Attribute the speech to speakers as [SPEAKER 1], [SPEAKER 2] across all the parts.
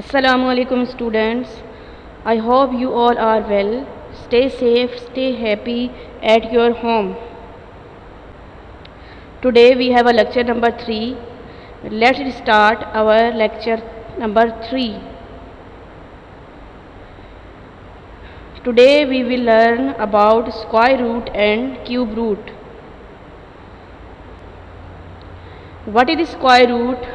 [SPEAKER 1] Assalamu alaikum students. I hope you all are well. Stay safe, stay happy at your home. Today we have a lecture number 3. Let's start our lecture number 3. Today we will learn about square root and cube root. What is the square root?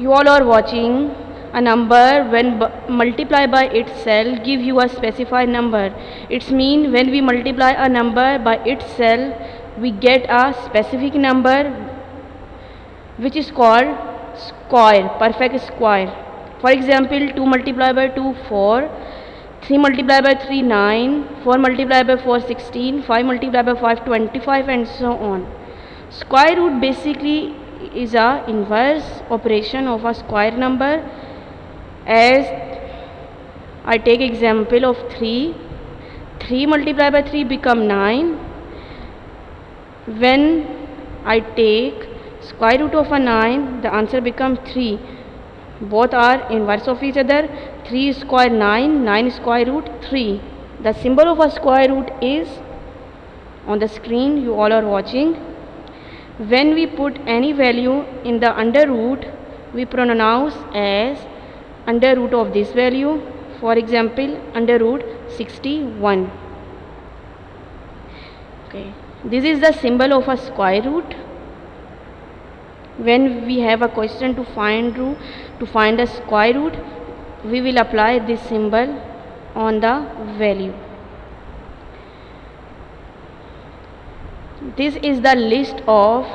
[SPEAKER 1] You all are watching a number when multiply by itself give you a specified number. It's mean when we multiply a number by itself we get a specific number which is called square, perfect square. For example, 2 multiplied by 2 4, 3 multiplied by 3 9, 4 multiplied by 4 16, 5 multiplied by 5 25 and so on. Square root basically is a inverse operation of a square number. As I take example of 3 multiplied by 3 become 9. When I take square root of a 9, the answer becomes 3. Both are inverse of each other. 3 square 9, 9 square root 3. The symbol of a square root is on the screen you all are watching. When we put any value in the under root, we pronounce as under root of this value. For example, under root 61. Okay, this is the symbol of a square root. When we have a question to find the square root, we will apply this symbol on the value. This is the list of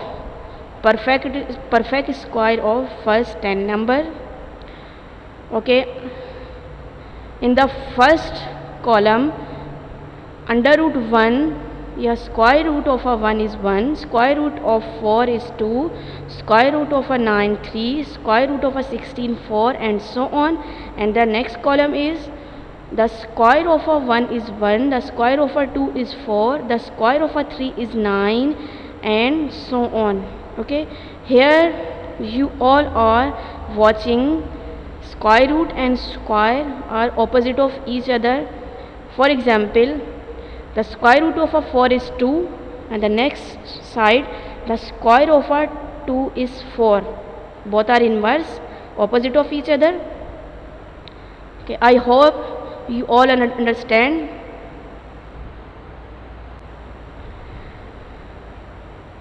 [SPEAKER 1] perfect square of first 10 number. Okay, in the first column under root 1, square root of a 1 is 1, square root of 4 is 2, square root of a 9 3, square root of a 16 4 and so on. And the next column is the square of a 1 is 1, the square of a 2 is 4, the square of a 3 is 9 and so on. Okay, here you all are watching square root and square are opposite of each other. For example, the square root of a 4 is 2 and the next side the square of a 2 is 4. Both are inverse, opposite of each other. Okay, I hope you all understand.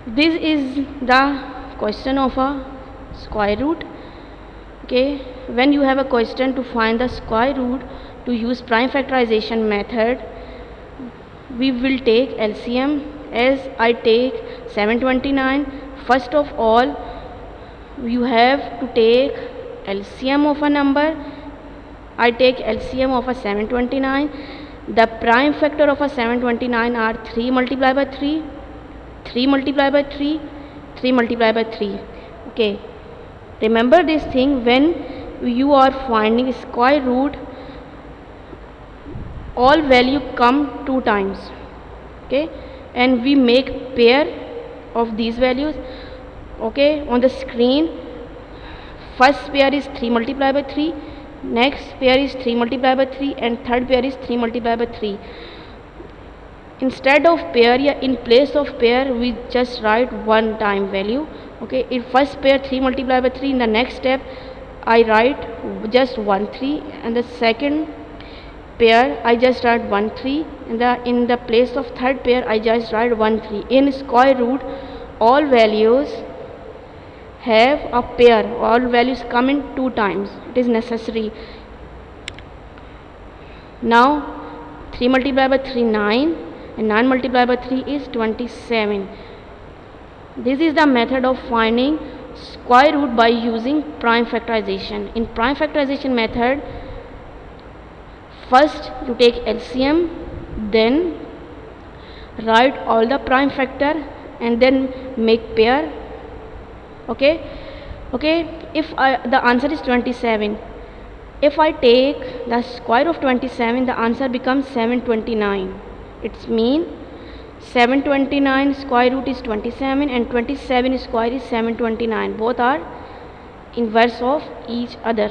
[SPEAKER 1] This is the question of a square root. Okay, when you have a question to find the square root, to use prime factorization method, we will take LCM. As I take 729, first of all you have to take LCM of a number. I take LCM of a 729. The prime factor of a 729 are 3 multiplied by 3, 3 multiplied by 3, 3 multiplied by 3. Okay, remember this thing, when you are finding square root, all value come 2 times. Okay, and we make pair of these values. Okay, on the screen first pair is 3 multiplied by 3, next pair is 3 multiplied by 3 and third pair is 3 multiplied by 3. Instead of pair, in place of pair we just write one time value. Okay, in first pair 3 multiplied by 3, in the next step I write just 1 3, and the second pair I just write 1 3, and in the place of third pair I just write 1 3. In square root all values have a pair, all values come in 2 times, it is necessary. Now 3 multiplied by 3 9 and 9 multiplied by 3 is 27. This is the method of finding square root by using prime factorization. In prime factorization method, first you take LCM, then write all the prime factor and then make pair. Okay, if the answer is 27, if I take the square of 27, the answer becomes 729. It's mean 729 square root is 27 and 27 square is 729. Both are inverse of each other.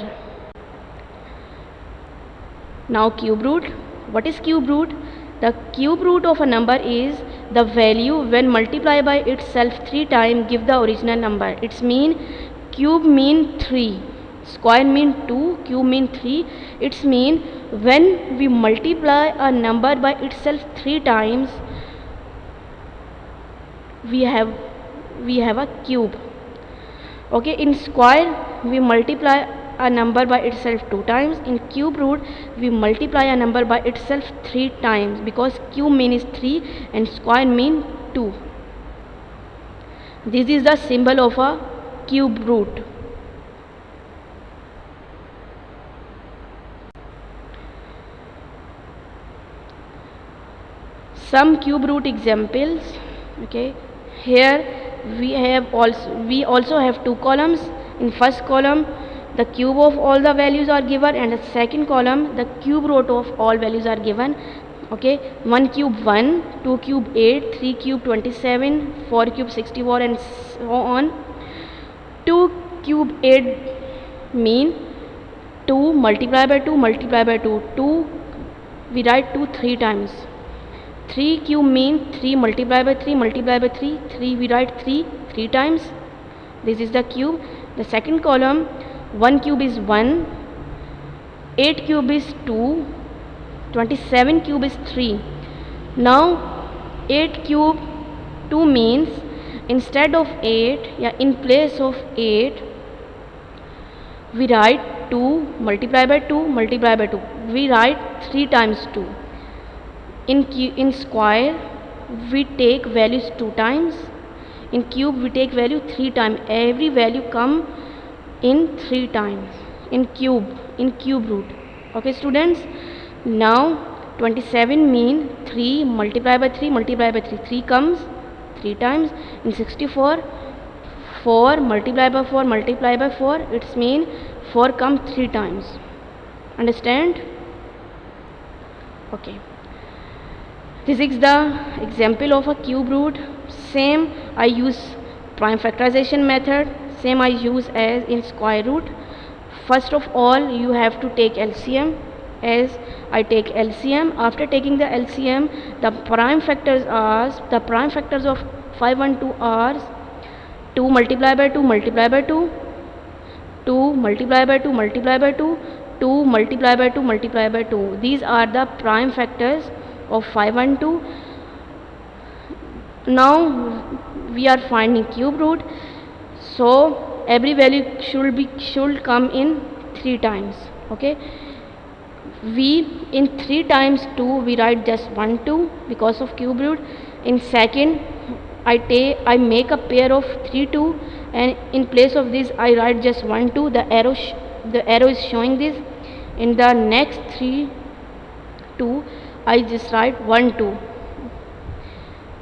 [SPEAKER 1] Now cube root. What is cube root? The cube root of a number is the value when multiplied by itself 3 times give the original number. It's mean cube mean 3, square mean 2, cube mean 3. It's mean when we multiply a number by itself 3 times, we have a cube. Okay, in square we multiply a number by itself 2 times. In cube root we multiply a number by itself 3 times, because cube mean is 3 and square mean 2. This is the symbol of a cube root. Some cube root examples. Okay, here we also have 2 columns. In first column the cube of all the values are given, and the second column the cube root of all values are given. Okay, 1 cube 1, 2 cube 8, 3 cube 27, 4 cube 64 and so on. 2 cube 8 mean 2 multiplied by 2 multiplied by 2. 2 we write 2 3 times. 3 cube mean 3 multiplied by 3 multiplied by 3. 3 we write 3 times. This is the cube. The second column, 1 cube is 1, 8 cube is 2, 27 cube is 3. Now 8 cube 2 means instead of 8, in place of 8 we write 2 multiplied by 2 multiplied by 2. We write 3 times 2. In square we take values 2 times. In cube we take value 3 times. Every value come in 3 times in cube root. Okay students, now 27 mean 3 multiplied by 3 multiplied by 3. 3 comes 3 times. In 64, 4 multiplied by 4 multiplied by 4, it's mean 4 come 3 times. Understand? Okay, this is the example of a cube root. Same I use prime factorization method, same I use as in square root. First of all you have to take LCM, as I take LCM. After taking the LCM, the prime factors of 512 are 2 multiplied by 2 multiplied by 2, 2 multiplied by 2 multiplied by 2, 2 multiplied by 2 multiplied by 2. These are the prime factors of 512. Now we are finding cube root, so every value should come in 3 times. Okay, we in 3 times 2 we write just 1 2 because of cube root. In second I make a pair of 3 2, and in place of this I write just 1 2. The arrow is showing this. In the next 3 2 I just write 1 2.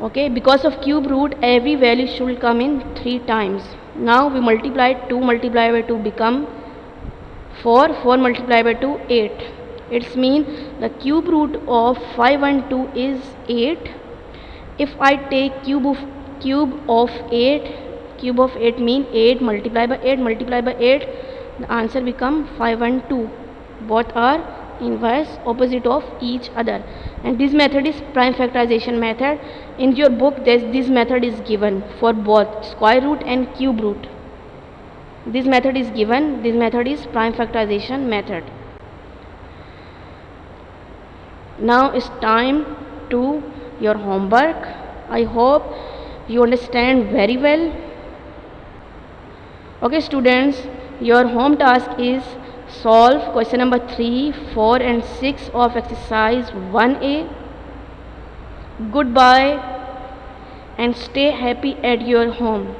[SPEAKER 1] Okay, because of cube root every value should come in 3 times. Now we multiply 2 multiplied by 2 become 4, 4 multiplied by 2 8. It's mean the cube root of 512 is 8. If I take cube of 8 mean 8 multiplied by 8 multiplied by 8, the answer become 512. Both are inverse opposite of each other, and this method is prime factorization method. In your book this method is given for both square root and cube root. This method is given. This method is prime factorization method. Now it's time to your homework. I hope you understand very well. Okay students, your home task is solve question number 3, 4 and 6 of exercise 1A. Goodbye and stay happy at your home.